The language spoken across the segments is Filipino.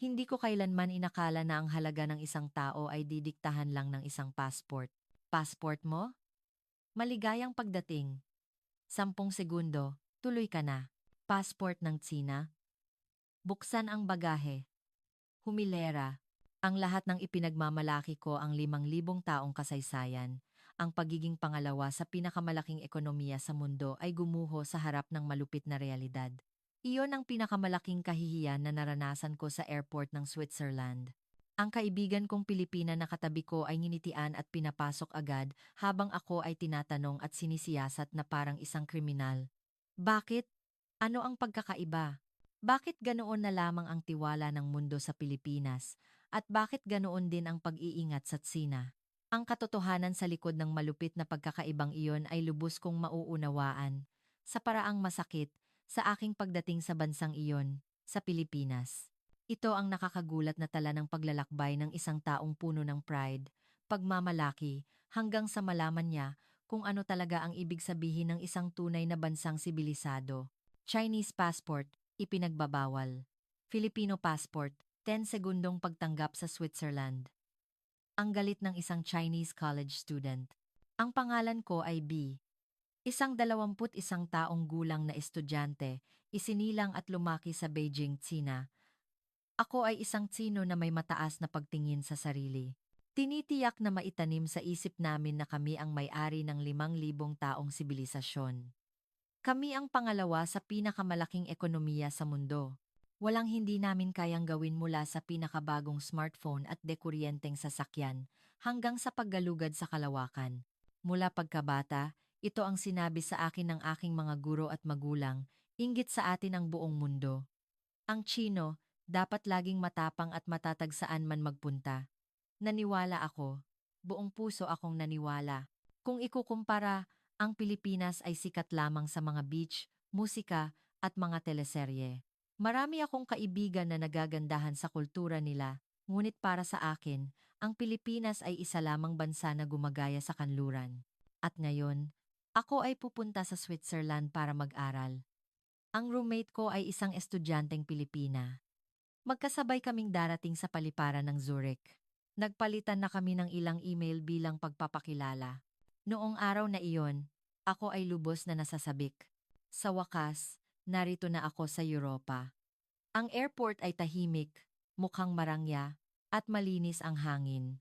Hindi ko kailanman inakala na ang halaga ng isang tao ay didiktahan lang ng isang passport. Passport mo? Maligayang pagdating. 10 segundo, tuloy ka na. Passport ng Tsina? Buksan ang bagahe. Humilera. Ang lahat ng ipinagmamalaki ko ang 5,000 taong kasaysayan, ang pagiging pangalawa sa pinakamalaking ekonomiya sa mundo ay gumuho sa harap ng malupit na realidad. Iyon ang pinakamalaking kahihiyan na naranasan ko sa airport ng Switzerland. Ang kaibigan kong Pilipina na katabi ko ay nginitian at pinapasok agad habang ako ay tinatanong at sinisiyasat na parang isang kriminal. Bakit? Ano ang pagkakaiba? Bakit ganoon na lamang ang tiwala ng mundo sa Pilipinas? At bakit ganoon din ang pag-iingat sa Tsina? Ang katotohanan sa likod ng malupit na pagkakaibang iyon ay lubos kong mauunawaan. Sa paraang masakit, sa aking pagdating sa bansang iyon, sa Pilipinas. Ito ang nakakagulat na tala ng paglalakbay ng isang taong puno ng pride, pagmamalaki, hanggang sa malaman niya kung ano talaga ang ibig sabihin ng isang tunay na bansang sibilisado. Chinese passport, ipinagbabawal. Filipino passport, 10 segundong pagtanggap sa Switzerland. Ang galit ng isang Chinese college student. Ang pangalan ko ay B. Isang 21 taong gulang na estudyante, isinilang at lumaki sa Beijing, China. Ako ay isang Tsino na may mataas na pagtingin sa sarili. Tinitiyak na maitanim sa isip namin na kami ang may-ari ng 5,000 taong sibilisasyon. Kami ang pangalawa sa pinakamalaking ekonomiya sa mundo. Walang hindi namin kayang gawin mula sa pinakabagong smartphone at dekuryenteng sasakyan hanggang sa paggalugad sa kalawakan. Mula pagkabata, ito ang sinabi sa akin ng aking mga guro at magulang, inggit sa atin ang buong mundo. Ang Tsino, dapat laging matapang at matatag saan man magpunta. Naniwala ako. Buong puso akong naniwala. Kung ikukumpara, ang Pilipinas ay sikat lamang sa mga beach, musika, at mga teleserye. Marami akong kaibigan na nagagandahan sa kultura nila, ngunit para sa akin, ang Pilipinas ay isa lamang bansa na gumagaya sa kanluran. At ngayon, ako ay pupunta sa Switzerland para mag-aral. Ang roommate ko ay isang estudyanteng Pilipina. Magkasabay kaming darating sa paliparan ng Zurich. Nagpalitan na kami ng ilang email bilang pagpapakilala. Noong araw na iyon, ako ay lubos na nasasabik. Sa wakas, narito na ako sa Europa. Ang airport ay tahimik, mukhang marangya, at malinis ang hangin.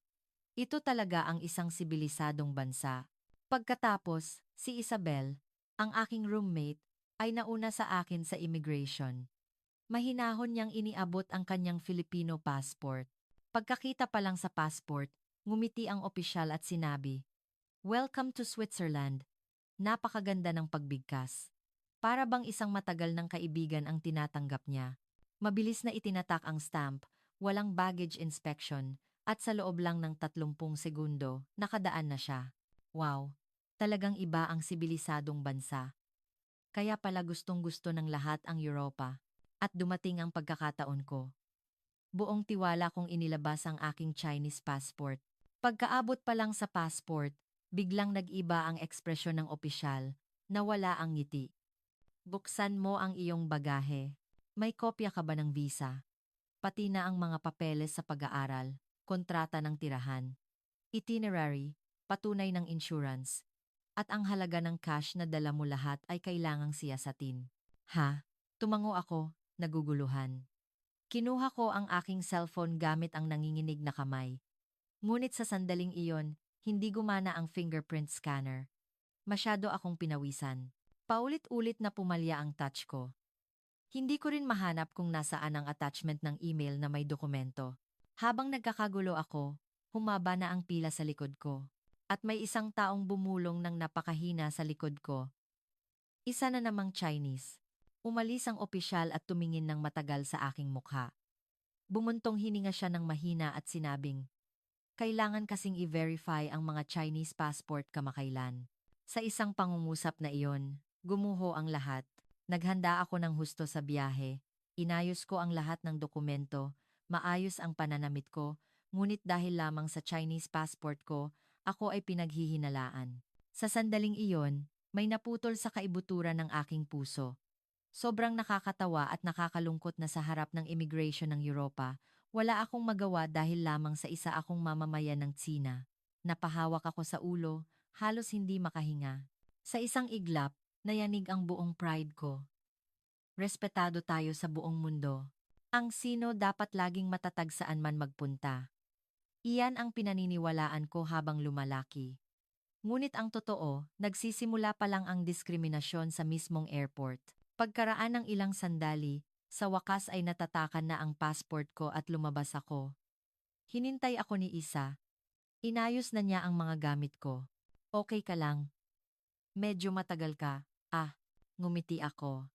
Ito talaga ang isang sibilisadong bansa. Pagkatapos, si Isabel, ang aking roommate, ay nauna sa akin sa immigration. Mahinahon niyang iniabot ang kanyang Filipino passport. Pagkakita pa lang sa passport, ngumiti ang opisyal at sinabi, "Welcome to Switzerland." Napakaganda ng pagbigkas. Para bang isang matagal ng kaibigan ang tinatanggap niya. Mabilis na itinatak ang stamp, walang baggage inspection, at sa loob lang ng 30 segundo, nakadaan na siya. Wow! Talagang iba ang sibilisadong bansa. Kaya pala gustong-gusto ng lahat ang Europa. At dumating ang pagkakataon ko. Buong tiwala kong inilabas ang aking Chinese passport. Pagkaabot pa lang sa passport, biglang nag-iba ang ekspresyon ng opisyal, nawala ang ngiti. Buksan mo ang iyong bagahe. May kopya ka ba ng visa? Pati na ang mga papeles sa pag-aaral, kontrata ng tirahan, itinerary, patunay ng insurance, at ang halaga ng cash na dala mo lahat ay kailangang siyasatin. Ha? Tumango ako, naguguluhan. Kinuha ko ang aking cellphone gamit ang nanginginig na kamay. Ngunit sa sandaling iyon, hindi gumana ang fingerprint scanner. Masyado akong pinawisan. Paulit-ulit na pumalya ang touch ko. Hindi ko rin mahanap kung nasaan ang attachment ng email na may dokumento. Habang nagkakagulo ako, humaba na ang pila sa likod ko. At may isang taong bumulong ng napakahina sa likod ko. Isa na namang Chinese. Umalis ang opisyal at tumingin ng matagal sa aking mukha. Bumuntong hininga siya ng mahina at sinabing, "Kailangan kasing i-verify ang mga Chinese passport kamakailan." Sa isang pangungusap na iyon, gumuho ang lahat. Naghanda ako ng husto sa biyahe. Inayos ko ang lahat ng dokumento, maayos ang pananamit ko, ngunit dahil lamang sa Chinese passport ko, ako ay pinaghihinalaan. Sa sandaling iyon, may naputol sa kaibuturan ng aking puso. Sobrang nakakatawa at nakakalungkot na sa harap ng immigration ng Europa, wala akong magawa dahil lamang sa isa akong mamamayan ng Tsina. Napahawak ako sa ulo, halos hindi makahinga. Sa isang iglap, nayanig ang buong pride ko. Respetado tayo sa buong mundo. Ang sino dapat laging matatag saan man magpunta. Iyan ang pinaniniwalaan ko habang lumalaki. Ngunit ang totoo, nagsisimula pa lang ang diskriminasyon sa mismong airport. Pagkaraan ng ilang sandali, sa wakas ay natatakan na ang passport ko at lumabas ako. Hinintay ako ni Isa. Inayos na niya ang mga gamit ko. Okay ka lang? Medyo matagal ka. Ngumiti ako.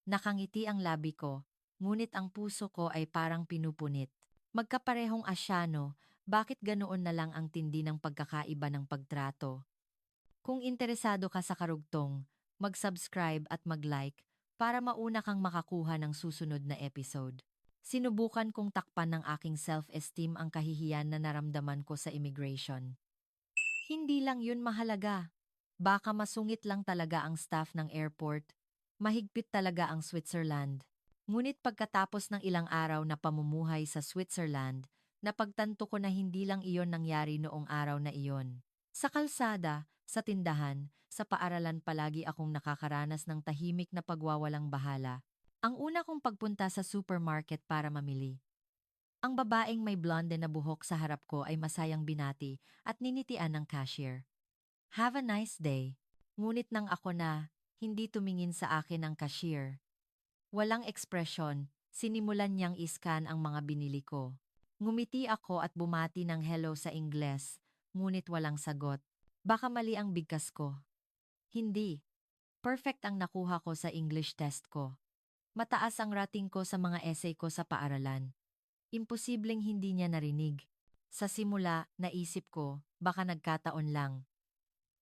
Nakangiti ang labi ko, ngunit ang puso ko ay parang pinupunit. Magkaparehong Asyano, bakit ganoon na lang ang tindi ng pagkakaiba ng pagtrato? Kung interesado ka sa karugtong, mag-subscribe at mag-like para mauna kang makakuha ng susunod na episode. Sinubukan kong takpan ng aking self-esteem ang kahihiyan na naramdaman ko sa immigration. Hindi lang yun mahalaga. Baka masungit lang talaga ang staff ng airport. Mahigpit talaga ang Switzerland. Ngunit pagkatapos ng ilang araw na pamumuhay sa Switzerland, napagtanto ko na hindi lang iyon nangyari noong araw na iyon. Sa kalsada, sa tindahan, sa paaralan palagi akong nakakaranas ng tahimik na pagwawalang bahala. Ang una kong pagpunta sa supermarket para mamili. Ang babaeng may blonde na buhok sa harap ko ay masayang binati at ninitian ng cashier. Have a nice day. Ngunit nang ako na, hindi tumingin sa akin ang cashier. Walang ekspresyon, sinimulan niyang iskan ang mga binili ko. Ngumiti ako at bumati ng hello sa Ingles, ngunit walang sagot. Baka mali ang bigkas ko. Hindi. Perfect ang nakuha ko sa English test ko. Mataas ang rating ko sa mga essay ko sa paaralan. Imposibleng hindi niya narinig. Sa simula, naisip ko, baka nagkataon lang.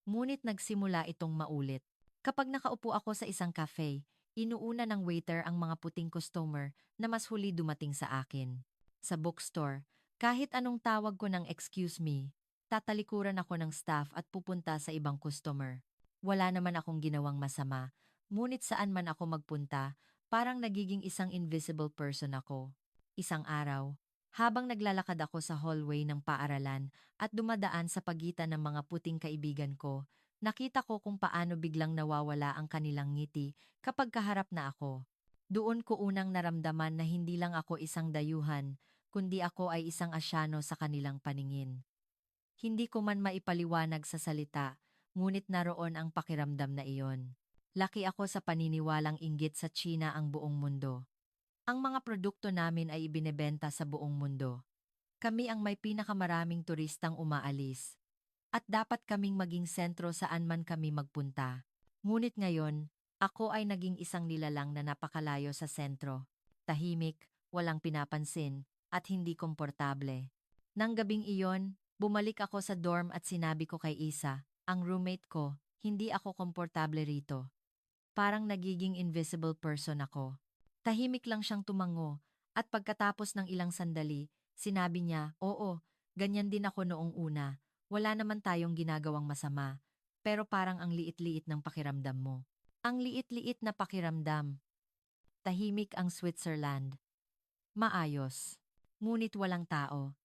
Ngunit nagsimula itong maulit. Kapag nakaupo ako sa isang cafe, inuuna ng waiter ang mga puting customer na mas huli dumating sa akin. Sa bookstore, kahit anong tawag ko ng excuse me, tatalikuran ako ng staff at pupunta sa ibang customer. Wala naman akong ginawang masama, ngunit saan man ako magpunta, parang nagiging isang invisible person ako. Isang araw, habang naglalakad ako sa hallway ng paaralan at dumadaan sa pagitan ng mga puting kaibigan ko, nakita ko kung paano biglang nawawala ang kanilang ngiti kapag kaharap na ako. Doon ko unang naramdaman na hindi lang ako isang dayuhan, kundi ako ay isang Asyano sa kanilang paningin. Hindi ko man maipaliwanag sa salita, ngunit naroon ang pakiramdam na iyon. Laki ako sa paniniwalang inggit sa China ang buong mundo. Ang mga produkto namin ay ibinebenta sa buong mundo. Kami ang may pinakamaraming turistang umaalis. At dapat kaming maging sentro saan man kami magpunta. Ngunit ngayon, ako ay naging isang nilalang na napakalayo sa sentro. Tahimik, walang pinapansin, at hindi komportable. Nang gabing iyon, bumalik ako sa dorm at sinabi ko kay Isa, ang roommate ko, hindi ako komportable rito. Parang nagiging invisible person ako. Tahimik lang siyang tumango, at pagkatapos ng ilang sandali, sinabi niya, oo, ganyan din ako noong una. Wala naman tayong ginagawang masama, pero parang ang liit-liit ng pakiramdam mo. Ang liit-liit na pakiramdam. Tahimik ang Switzerland. Maayos. Ngunit walang tao.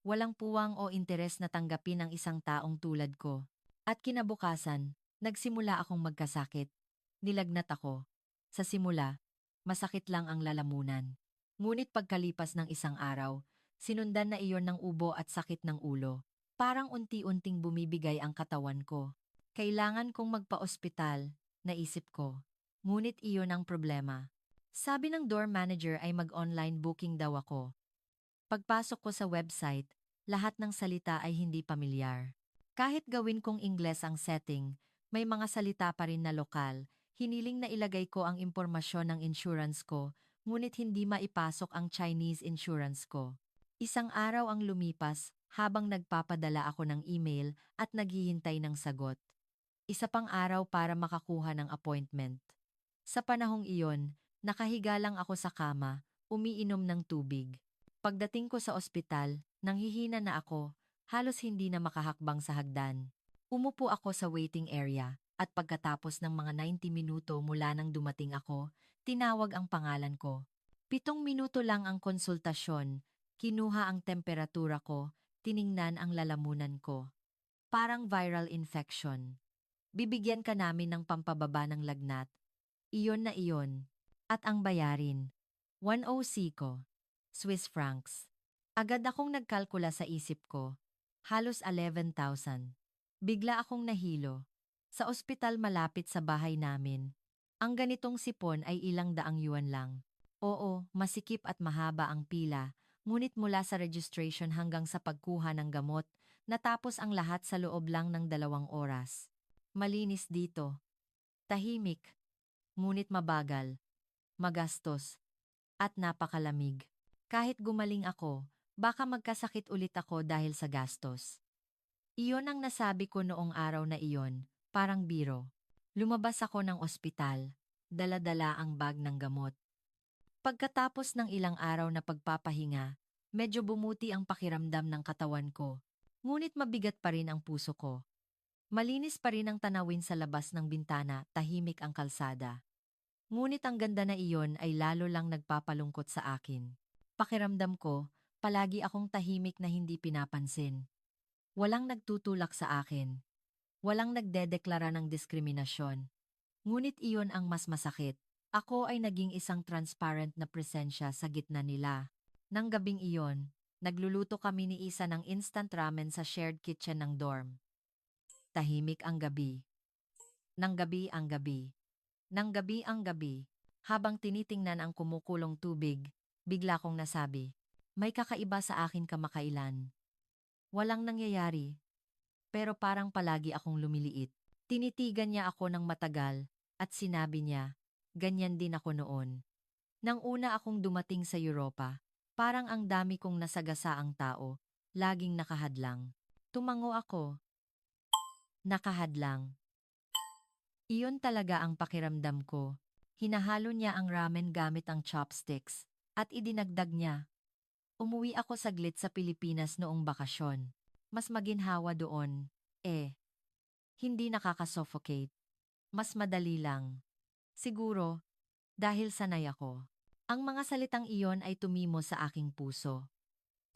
Walang puwang o interes na tanggapin ang isang taong tulad ko. At kinabukasan, nagsimula akong magkasakit. Nilagnat ako. Sa simula, masakit lang ang lalamunan. Ngunit pagkalipas ng isang araw, sinundan na iyon ng ubo at sakit ng ulo. Parang unti-unting bumibigay ang katawan ko. Kailangan kong magpa-ospital, naisip ko. Ngunit iyon ang problema. Sabi ng dorm manager ay mag-online booking daw ako. Pagpasok ko sa website, lahat ng salita ay hindi pamilyar. Kahit gawin kong Ingles ang setting, may mga salita pa rin na lokal. Hiniling na ilagay ko ang impormasyon ng insurance ko, ngunit hindi maipasok ang Chinese insurance ko. Isang araw ang lumipas habang nagpapadala ako ng email at naghihintay ng sagot. Isa pang araw para makakuha ng appointment. Sa panahong iyon, nakahiga lang ako sa kama, umiinom ng tubig. Pagdating ko sa ospital, nanghihina na ako, halos hindi na makahakbang sa hagdan. Umupo ako sa waiting area, At pagkatapos ng mga 90 minuto mula nang dumating ako, tinawag ang pangalan ko. 7 minuto lang ang konsultasyon, kinuha ang temperatura ko, tiningnan ang lalamunan ko. Parang viral infection. Bibigyan ka namin ng pampababa ng lagnat. Iyon na iyon. At ang bayarin. 10 ko. Swiss francs. Agad akong nagkalkula sa isip ko. Halos 11,000. Bigla akong nahilo. Sa ospital malapit sa bahay namin. Ang ganitong sipon ay ilang daang yuan lang. Oo, masikip at mahaba ang pila, ngunit mula sa registration hanggang sa pagkuha ng gamot, natapos ang lahat sa loob lang ng 2 oras. Malinis dito. Tahimik. Ngunit mabagal. Magastos. At napakalamig. Kahit gumaling ako, baka magkasakit ulit ako dahil sa gastos. Iyon ang nasabi ko noong araw na iyon, parang biro. Lumabas ako ng ospital, dala-dala ang bag ng gamot. Pagkatapos ng ilang araw na pagpapahinga, medyo bumuti ang pakiramdam ng katawan ko. Ngunit mabigat pa rin ang puso ko. Malinis pa rin ang tanawin sa labas ng bintana, tahimik ang kalsada. Ngunit ang ganda na iyon ay lalo lang nagpapalungkot sa akin. Pakiramdam ko, palagi akong tahimik na hindi pinapansin. Walang nagtutulak sa akin. Walang nagdedeklara ng diskriminasyon. Ngunit iyon ang mas masakit. Ako ay naging isang transparent na presensya sa gitna nila. Nang gabing iyon, nagluluto kami ni Isa ng instant ramen sa shared kitchen ng dorm. Tahimik ang gabi. Nang gabi ang gabi. Nang gabi ang gabi. Habang tinitingnan ang kumukulong tubig, bigla kong nasabi, may kakaiba sa akin kamakailan. Walang nangyayari, pero parang palagi akong lumiliit. Tinitigan niya ako ng matagal at sinabi niya, ganyan din ako noon. Nang una akong dumating sa Europa, parang ang dami kong nasagasaang tao, laging nakahadlang. Tumango ako. Nakahadlang. Iyon talaga ang pakiramdam ko. Hinahalo niya ang ramen gamit ang chopsticks at idinagdag niya. Umuwi ako saglit sa Pilipinas noong bakasyon. Mas maginhawa doon. Hindi nakakasuffocate. Mas madali lang. Siguro, dahil sanay ako. Ang mga salitang iyon ay tumimo sa aking puso.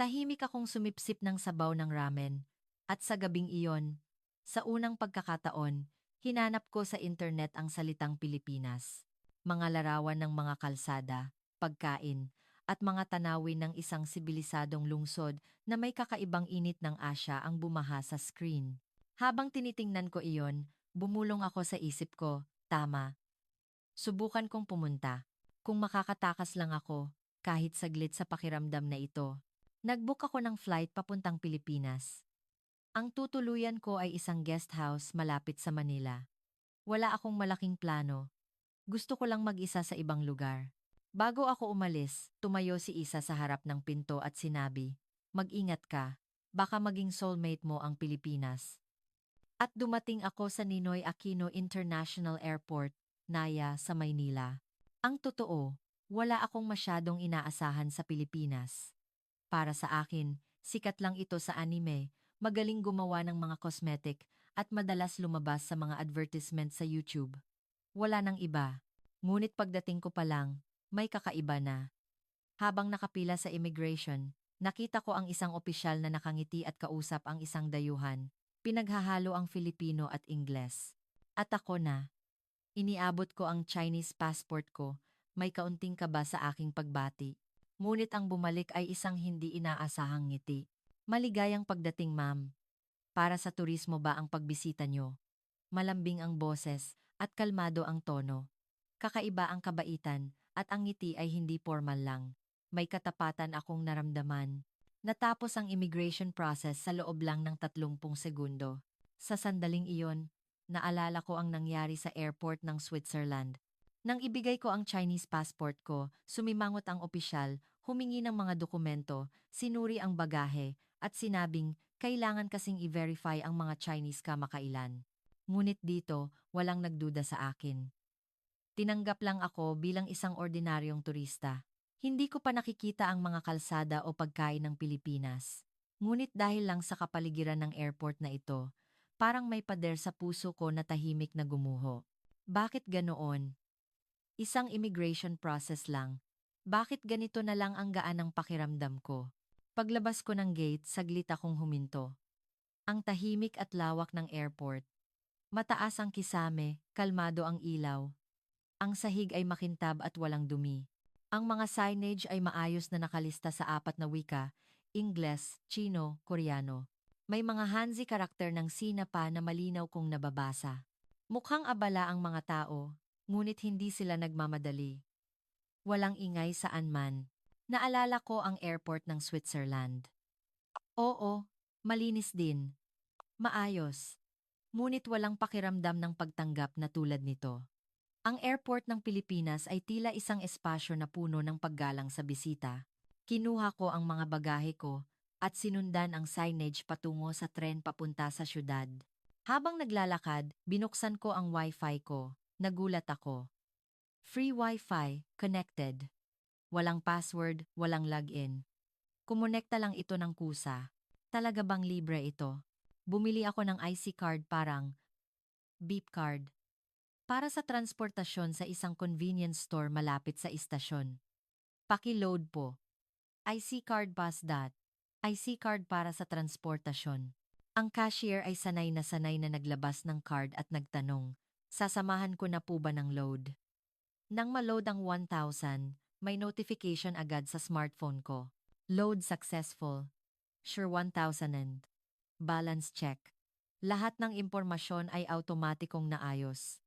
Tahimik akong sumipsip ng sabaw ng ramen. At sa gabing iyon, sa unang pagkakataon, hinanap ko sa internet ang salitang Pilipinas. Mga larawan ng mga kalsada, pagkain, at mga tanawin ng isang sibilisadong lungsod na may kakaibang init ng Asya ang bumaha sa screen. Habang tinitingnan ko iyon, bumulong ako sa isip ko, tama. Subukan kong pumunta. Kung makakatakas lang ako, kahit saglit sa pakiramdam na ito. Nag-book ako ng flight papuntang Pilipinas. Ang tutuluyan ko ay isang guest house malapit sa Manila. Wala akong malaking plano. Gusto ko lang mag-isa sa ibang lugar. Bago ako umalis, tumayo si Isa sa harap ng pinto at sinabi, mag-ingat ka, baka maging soulmate mo ang Pilipinas. At dumating ako sa Ninoy Aquino International Airport, Naya, sa Maynila. Ang totoo, wala akong masyadong inaasahan sa Pilipinas. Para sa akin, sikat lang ito sa anime, magaling gumawa ng mga cosmetic, at madalas lumabas sa mga advertisement sa YouTube. Wala nang iba. Ngunit pagdating ko pa lang, may kakaiba na. Habang nakapila sa immigration, nakita ko ang isang opisyal na nakangiti at kausap ang isang dayuhan. Pinaghahalo ang Filipino at Ingles. At ako na. Iniabot ko ang Chinese passport ko, may kaunting kaba sa aking pagbati. Ngunit ang bumalik ay isang hindi inaasahang ngiti. Maligayang pagdating, ma'am. Para sa turismo ba ang pagbisita nyo? Malambing ang boses at kalmado ang tono. Kakaiba ang kabaitan at ang ngiti ay hindi formal lang. May katapatan akong naramdaman. Natapos ang immigration process sa loob lang ng 30 segundo. Sa sandaling iyon, naalala ko ang nangyari sa airport ng Switzerland. Nang ibigay ko ang Chinese passport ko, sumimangot ang opisyal, humingi ng mga dokumento, sinuri ang bagahe, at sinabing kailangan kasing i-verify ang mga Chinese kamakailan. Ngunit dito, walang nagduda sa akin. Tinanggap lang ako bilang isang ordinaryong turista. Hindi ko pa nakikita ang mga kalsada o pagkain ng Pilipinas. Ngunit dahil lang sa kapaligiran ng airport na ito, Parang may pader sa puso ko na tahimik na gumuho. Bakit ganoon? Isang immigration process lang. Bakit ganito na lang ang gaan ng pakiramdam ko? Paglabas ko ng gate, saglit akong huminto. Ang tahimik at lawak ng airport. Mataas ang kisame, kalmado ang ilaw. Ang sahig ay makintab at walang dumi. Ang mga signage ay maayos na nakalista sa 4 na wika, Ingles, Chino, Koreano. May mga Hanzi karakter ng Sina pa na malinaw kong nababasa. Mukhang abala ang mga tao, ngunit hindi sila nagmamadali. Walang ingay saan man. Naalala ko ang airport ng Switzerland. Oo, malinis din. Maayos. Ngunit walang pakiramdam ng pagtanggap na tulad nito. Ang airport ng Pilipinas ay tila isang espasyo na puno ng paggalang sa bisita. Kinuha ko ang mga bagahe ko at sinundan ang signage patungo sa tren papunta sa syudad. Habang naglalakad, binuksan ko ang wifi ko. Nagulat ako. Free wifi, connected. Walang password, walang login. Kumonekta lang ito ng kusa. Talaga bang libre ito? Bumili ako ng IC card parang beep card. Para sa transportasyon sa isang convenience store malapit sa istasyon. Paki-load po. IC card pass that. IC card para sa transportasyon. Ang cashier ay sanay na naglabas ng card at nagtanong, sasamahan ko na po ba ng load? Nang ma-load ang 1,000, may notification agad sa smartphone ko. Load successful. Sure 1,000 and balance check. Lahat ng impormasyon ay automatikong naayos.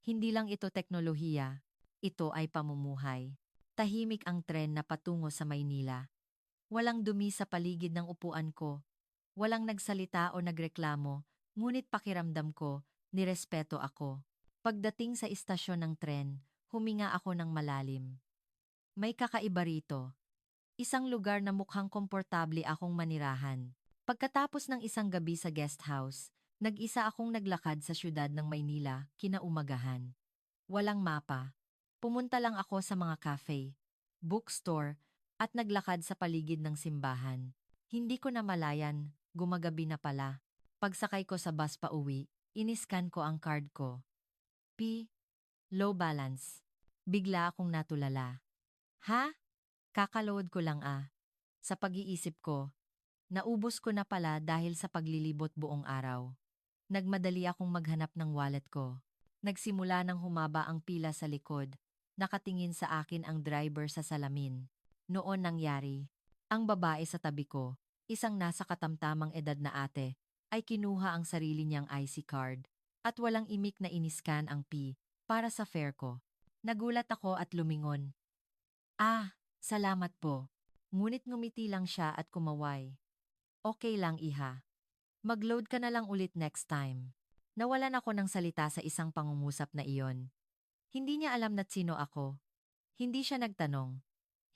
Hindi lang ito teknolohiya, ito ay pamumuhay. Tahimik ang tren na patungo sa Maynila. Walang dumi sa paligid ng upuan ko. Walang nagsalita o nagreklamo, ngunit pakiramdam ko, nirespeto ako. Pagdating sa istasyon ng tren, huminga ako ng malalim. May kakaiba rito. Isang lugar na mukhang komportable akong manirahan. Pagkatapos ng isang gabi sa guest house, nag-isa akong naglakad sa syudad ng Maynila, kinaumagahan. Walang mapa. Pumunta lang ako sa mga cafe, bookstore, at naglakad sa paligid ng simbahan. Hindi ko namalayan, gumagabi na pala. Pagsakay ko sa bus pa uwi, iniskan ko ang card ko. Low balance. Bigla akong natulala. Ha? Kakaload ko lang ah. Sa pag-iisip ko, naubos ko na pala dahil sa paglilibot buong araw. Nagmadali akong maghanap ng wallet ko. Nagsimula nang humaba ang pila sa likod. Nakatingin sa akin ang driver sa salamin. Noon nangyari, ang babae sa tabi ko, isang nasa katamtamang edad na ate, ay kinuha ang sarili niyang IC card at walang imik na iniskan ang para sa fare ko. Nagulat ako at lumingon. Ah, salamat po. Ngunit ngumiti lang siya at kumaway. Okay lang iha. Mag-load ka na lang ulit next time. Nawalan ako ng salita sa isang pangungusap na iyon. Hindi niya alam na sino ako. Hindi siya nagtanong.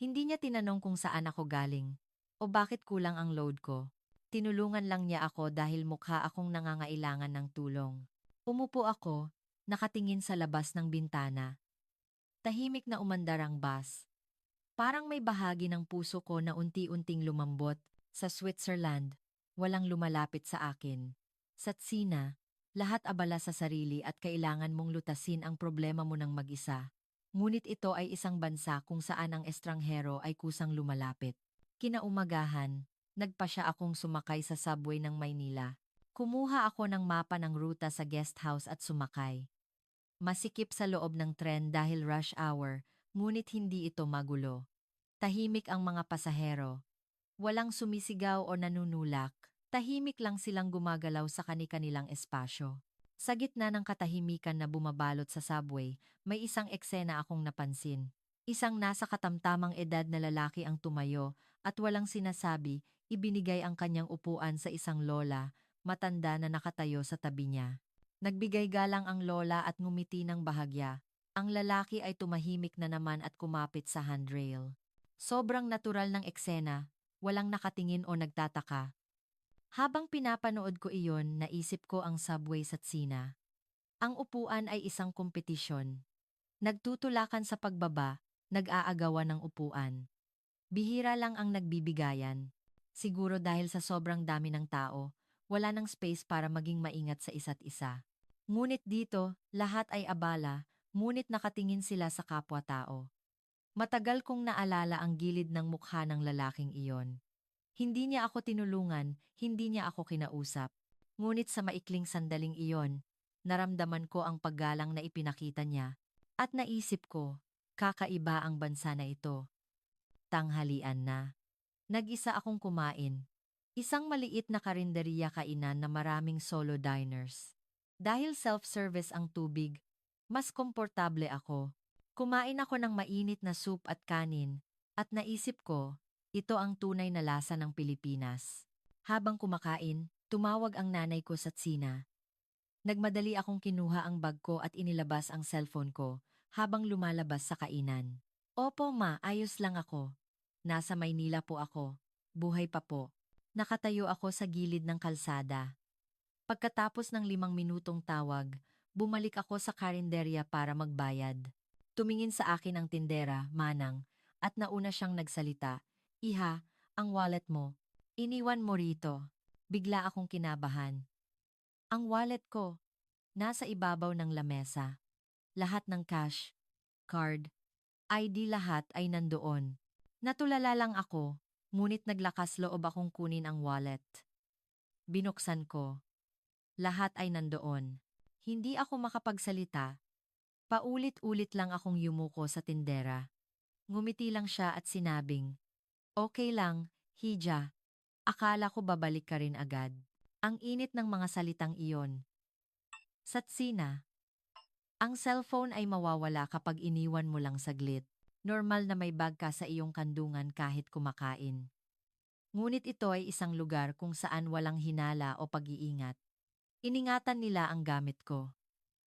Hindi niya tinanong kung saan ako galing o bakit kulang ang load ko. Tinulungan lang niya ako dahil mukha akong nangangailangan ng tulong. Umupo ako, nakatingin sa labas ng bintana. Tahimik na umandar ang bus. Parang may bahagi ng puso ko na unti-unting lumambot. Sa Switzerland, walang lumalapit sa akin. Sa Tsina, lahat abala sa sarili at kailangan mong lutasin ang problema mo ng mag-isa. Ngunit ito ay isang bansa kung saan ang estranghero ay kusang lumalapit. Kinaumagahan, nagpasya akong sumakay sa subway ng Maynila. Kumuha ako ng mapa ng ruta sa guest house at sumakay. Masikip sa loob ng tren dahil rush hour, ngunit hindi ito magulo. Tahimik ang mga pasahero. Walang sumisigaw o nanunulak. Tahimik lang silang gumagalaw sa kani-kanilang espasyo. Sa gitna ng katahimikan na bumabalot sa subway, may isang eksena akong napansin. Isang nasa katamtamang edad na lalaki ang tumayo at walang sinasabi, ibinigay ang kanyang upuan sa isang lola, matanda na nakatayo sa tabi niya. Nagbigay galang ang lola at ngumiti ng bahagya. Ang lalaki ay tumahimik na naman at kumapit sa handrail. Sobrang natural ng eksena, walang nakatingin o nagtataka. Habang pinapanood ko iyon, naisip ko ang subway sa Tsina. Ang upuan ay isang kompetisyon. Nagtutulakan sa pagbaba, nag-aagawan ng upuan. Bihira lang ang nagbibigayan. Siguro dahil sa sobrang dami ng tao, Wala nang space para maging maingat sa isa't isa. Ngunit dito, lahat ay abala, ngunit nakatingin sila sa kapwa-tao. Matagal kong naalala ang gilid ng mukha ng lalaking iyon. Hindi niya ako tinulungan, hindi niya ako kinausap. Ngunit sa maikling sandaling iyon, naramdaman ko ang paggalang na ipinakita niya. At naisip ko, kakaiba ang bansa na ito. Tanghalian na. Nag-isa akong kumain. Isang maliit na karinderya kainan na maraming solo diners. Dahil self-service ang tubig, mas komportable ako. Kumain ako ng mainit na soup at kanin, at naisip ko, ito ang tunay na lasa ng Pilipinas. Habang kumakain, tumawag ang nanay ko sa tsina. Nagmadali akong kinuha ang bag ko at inilabas ang cellphone ko habang lumalabas sa kainan. Opo ma, ayos lang ako. Nasa Maynila po ako. Buhay pa po. Nakatayo ako sa gilid ng kalsada. Pagkatapos ng 5 minutong tawag, bumalik ako sa karinderya para magbayad. Tumingin sa akin ang tindera, Manang, at nauna siyang nagsalita. Iha, ang wallet mo. Iniwan mo rito. Bigla akong kinabahan. Ang wallet ko, nasa ibabaw ng lamesa. Lahat ng cash, card, ID lahat ay nandoon. Natulala lang ako, ngunit naglakas loob akong kunin ang wallet. Binuksan ko. Lahat ay nandoon. Hindi ako makapagsalita. Paulit-ulit lang akong yumuko sa tindera. Ngumiti lang siya at sinabing, "Okay lang, Hija. Akala ko babalik ka rin agad." Ang init ng mga salitang iyon. Satsina. Ang cellphone ay mawawala kapag iniwan mo lang saglit. Normal na may bag ka sa iyong kandungan kahit kumakain. Ngunit ito ay isang lugar kung saan walang hinala o pag-iingat. Iningatan nila ang gamit ko.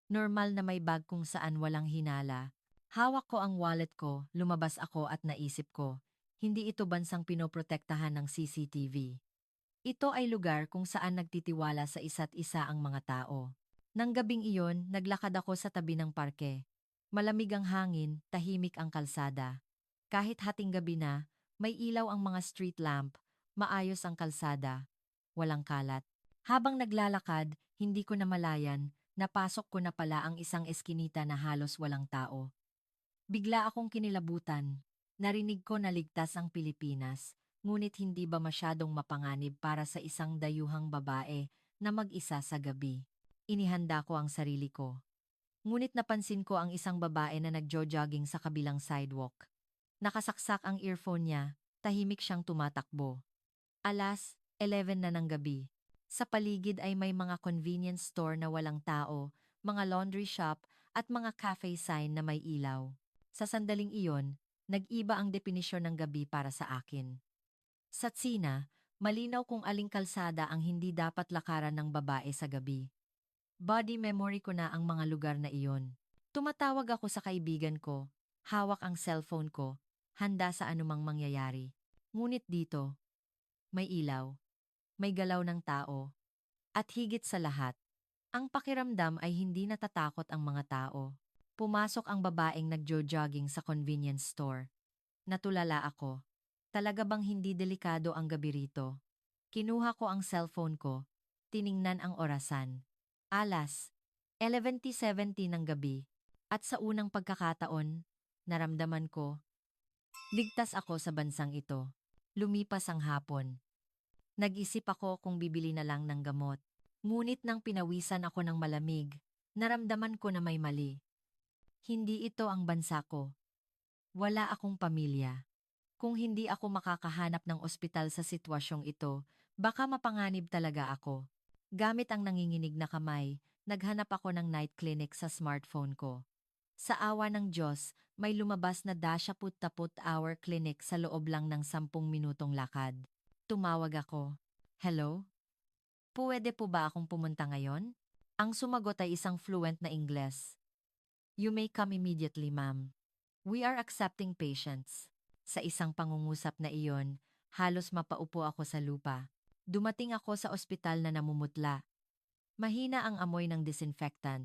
Normal na may bag kung saan walang hinala. Hawak ko ang wallet ko, lumabas ako at naisip ko, hindi ito bansang pinoprotektahan ng CCTV. Ito ay lugar kung saan nagtitiwala sa isa't isa ang mga tao. Nang gabing iyon, naglakad ako sa tabi ng parke. Malamig ang hangin, tahimik ang kalsada. Kahit hating gabi na, may ilaw ang mga street lamp, maayos ang kalsada, walang kalat. Habang naglalakad, hindi ko namalayan, napasok ko na pala ang isang eskinita na halos walang tao. Bigla akong kinilabutan. Narinig ko na ligtas ang Pilipinas, ngunit hindi ba masyadong mapanganib para sa isang dayuhang babae na mag-isa sa gabi? Inihanda ko ang sarili ko. Ngunit napansin ko ang isang babae na nagjo-jogging sa kabilang sidewalk. Nakasaksak ang earphone niya, tahimik siyang tumatakbo. Alas 11 na ng gabi. Sa paligid ay may mga convenience store na walang tao, mga laundry shop at mga cafe sign na may ilaw. Sa sandaling iyon, nag-iba ang definisyon ng gabi para sa akin. Sa tsina, malinaw kung aling kalsada ang hindi dapat lakaran ng babae sa gabi. Body memory ko na ang mga lugar na iyon. Tumatawag ako sa kaibigan ko, hawak ang cellphone ko, handa sa anumang mangyayari. Ngunit dito, may ilaw, may galaw ng tao, at higit sa lahat, ang pakiramdam ay hindi natatakot ang mga tao. Pumasok ang babaeng nagjo-jogging sa convenience store. Natulala ako. Talaga bang hindi delikado ang gabi rito? Kinuha ko ang cellphone ko, tiningnan ang orasan. Alas 11:70 ng gabi, at sa unang pagkakataon, naramdaman ko, ligtas ako sa bansang ito. Lumipas ang hapon. Nag-isip ako kung bibili na lang ng gamot. Ngunit nang pinawisan ako ng malamig, naramdaman ko na may mali. Hindi ito ang bansa ko. Wala akong pamilya. Kung hindi ako makakahanap ng ospital sa sitwasyong ito, baka mapanganib talaga ako. Gamit ang nanginginig na kamay, naghanap ako ng night clinic sa smartphone ko. Sa awa ng Diyos, may lumabas na dasyaput-taput-hour clinic sa loob lang ng 10 minutong lakad. Tumawag ako. Hello? Puwede po ba akong pumunta ngayon? Ang sumagot ay isang fluent na Ingles. You may come immediately, ma'am. We are accepting patients. Sa isang pangungusap na iyon, halos mapaupo ako sa lupa. Dumating ako sa ospital na namumutla. Mahina ang amoy ng disinfectant.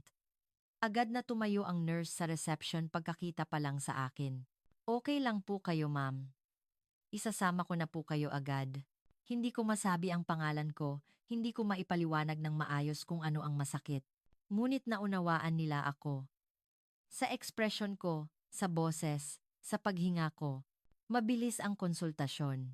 Agad na tumayo ang nurse sa reception pagkakita pa lang sa akin. Okay lang po kayo, ma'am. Isasama ko na po kayo agad. Hindi ko masabi ang pangalan ko, hindi ko maipaliwanag ng maayos kung ano ang masakit. Ngunit naunawaan nila ako. Sa ekspresyon ko, sa boses, sa paghinga ko, mabilis ang konsultasyon.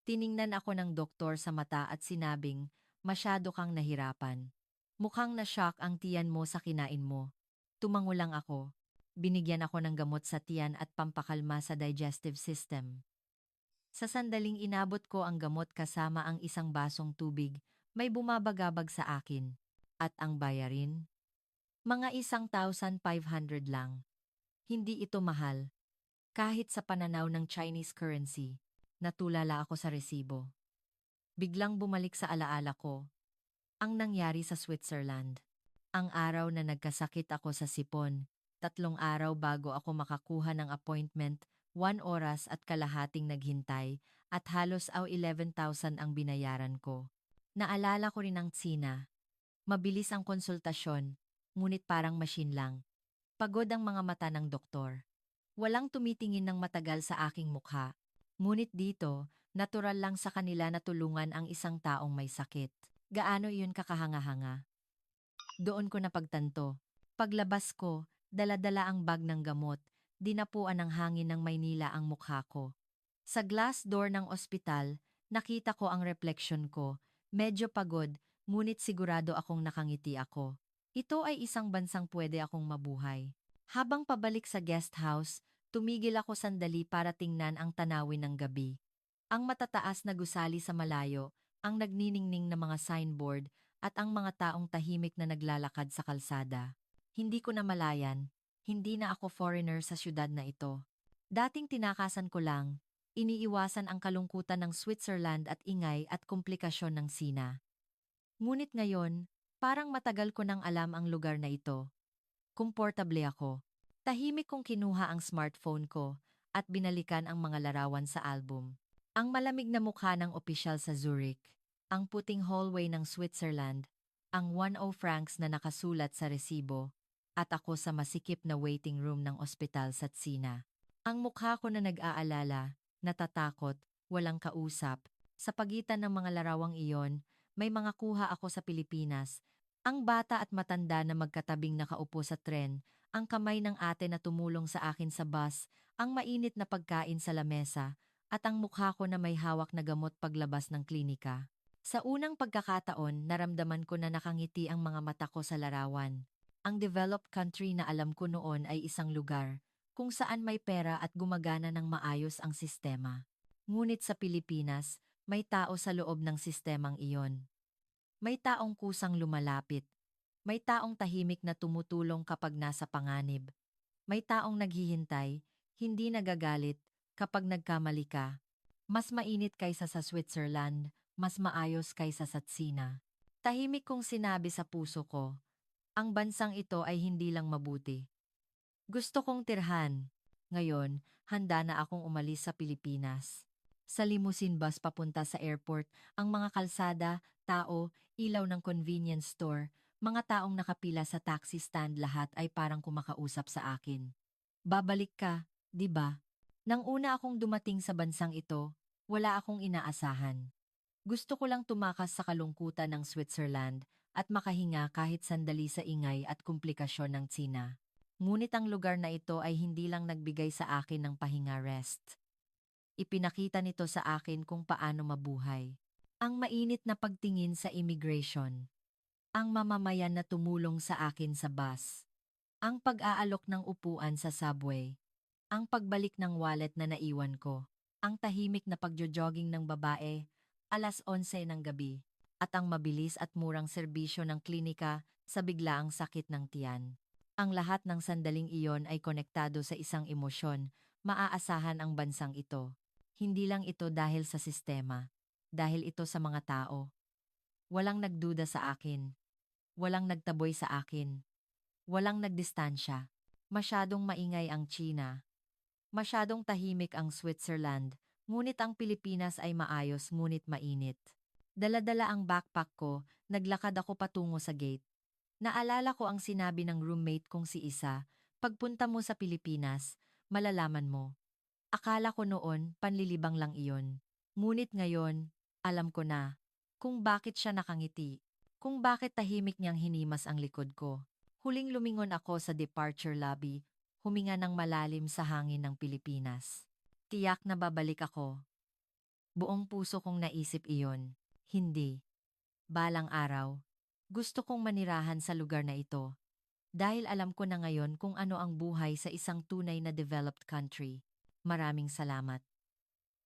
Tiningnan ako ng doktor sa mata at sinabing, masyado kang nahirapan. Mukhang na-shock ang tiyan mo sa kinain mo. Tumango lang ako. Binigyan ako ng gamot sa tiyan at pampakalma sa digestive system. Sa sandaling inabot ko ang gamot kasama ang isang basong tubig, may bumabagabag sa akin. At ang bayarin? Mga 1,500 lang. Hindi ito mahal. Kahit sa pananaw ng Chinese currency, natulala ako sa resibo. Biglang bumalik sa alaala ko, ang nangyari sa Switzerland. Ang araw na nagkasakit ako sa sipon, 3 araw bago ako makakuha ng appointment, 1 oras at kalahating naghintay, at halos 11,000 ang binayaran ko. Naalala ko rin ang Tsina. Mabilis ang konsultasyon, ngunit parang machine lang. Pagod ang mga mata ng doktor. Walang tumitingin ng matagal sa aking mukha. Ngunit dito, natural lang sa kanila na tulungan ang isang taong may sakit. Gaano iyon kakahanga-hanga? Doon ko napagtanto. Paglabas ko, dala-dala ang bag ng gamot, dinapuan ng hangin ng Maynila ang mukha ko. Sa glass door ng ospital, nakita ko ang refleksyon ko. Medyo pagod, ngunit sigurado akong nakangiti ako. Ito ay isang bansang pwede akong mabuhay. Habang pabalik sa guest house, tumigil ako sandali para tingnan ang tanawin ng gabi. Ang matataas na gusali sa malayo, ang nagniningning na mga signboard, at ang mga taong tahimik na naglalakad sa kalsada. Hindi ko namalayan, hindi na ako foreigner sa syudad na ito. Dating tinakasan ko lang, iniiwasan ang kalungkutan ng Switzerland at ingay at komplikasyon ng Sina. Ngunit ngayon, parang matagal ko nang alam ang lugar na ito. Komportable ako. Tahimik kong kinuha ang smartphone ko at binalikan ang mga larawan sa album. Ang malamig na mukha ng opisyal sa Zurich, ang puting hallway ng Switzerland, ang 10 francs na nakasulat sa resibo, at ako sa masikip na waiting room ng ospital sa Tsina. Ang mukha ko na nag-aalala, natatakot, walang kausap. Sa pagitan ng mga larawang iyon, may mga kuha ako sa Pilipinas. Ang bata at matanda na magkatabing nakaupo sa tren, ang kamay ng ate na tumulong sa akin sa bus, ang mainit na pagkain sa lamesa, at ang mukha ko na may hawak na gamot paglabas ng klinika. Sa unang pagkakataon, naramdaman ko na nakangiti ang mga mata ko sa larawan. Ang developed country na alam ko noon ay isang lugar kung saan may pera at gumagana ng maayos ang sistema. Ngunit sa Pilipinas, may tao sa loob ng sistemang iyon. May taong kusang lumalapit. May taong tahimik na tumutulong kapag nasa panganib. May taong naghihintay, hindi nagagalit, kapag nagkamali ka. Mas mainit kaysa sa Switzerland, mas maayos kaysa sa Tsina. Tahimik kong sinabi sa puso ko, ang bansang ito ay hindi lang mabuti. Gusto kong tirhan. Ngayon, handa na akong umalis sa Pilipinas. Sa limousine bus papunta sa airport, ang mga kalsada, tao, ilaw ng convenience store, mga taong nakapila sa taxi stand lahat ay parang kumakausap sa akin. Babalik ka, di ba? Nang una akong dumating sa bansang ito, wala akong inaasahan. Gusto ko lang tumakas sa kalungkutan ng Switzerland at makahinga kahit sandali sa ingay at komplikasyon ng Tsina. Ngunit ang lugar na ito ay hindi lang nagbigay sa akin ng pahinga rest. Ipinakita nito sa akin kung paano mabuhay. Ang mainit na pagtingin sa immigration. Ang mamamayan na tumulong sa akin sa bus. Ang pag-aalok ng upuan sa subway. Ang pagbalik ng wallet na naiwan ko. Ang tahimik na pagjo-jogging ng babae, 11:00 ng gabi. At ang mabilis at murang serbisyo ng klinika sa biglaang sakit ng tiyan. Ang lahat ng sandaling iyon ay konektado sa isang emosyon, maaasahan ang bansang ito. Hindi lang ito dahil sa sistema, dahil ito sa mga tao. Walang nagduda sa akin, walang nagtaboy sa akin, walang nagdistansya. Masyadong maingay ang China, masyadong tahimik ang Switzerland, ngunit ang Pilipinas ay maayos ngunit mainit. Dala-dala ang backpack ko, naglakad ako patungo sa gate. Naalala ko ang sinabi ng roommate kong si Isa, pagpunta mo sa Pilipinas, malalaman mo. Akala ko noon, panlilibang lang iyon. Ngunit ngayon, Alam ko na kung bakit siya nakangiti, kung bakit tahimik niyang hinimas ang likod ko. Huling lumingon ako sa departure lobby, huminga ng malalim sa hangin ng Pilipinas. Tiyak na babalik ako. Buong puso kong naisip iyon. Hindi. Balang araw. Gusto kong manirahan sa lugar na ito. Dahil alam ko na ngayon kung ano ang buhay sa isang tunay na developed country. Maraming salamat.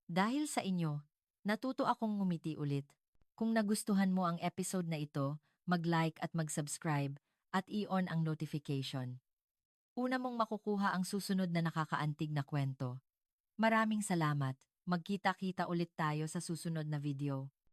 Dahil sa inyo, natuto akong ngumiti ulit. Kung nagustuhan mo ang episode na ito, mag-like at mag-subscribe at i-on ang notification. Una mong makukuha ang susunod na nakakaantig na kwento. Maraming salamat. Magkita-kita ulit tayo sa susunod na video.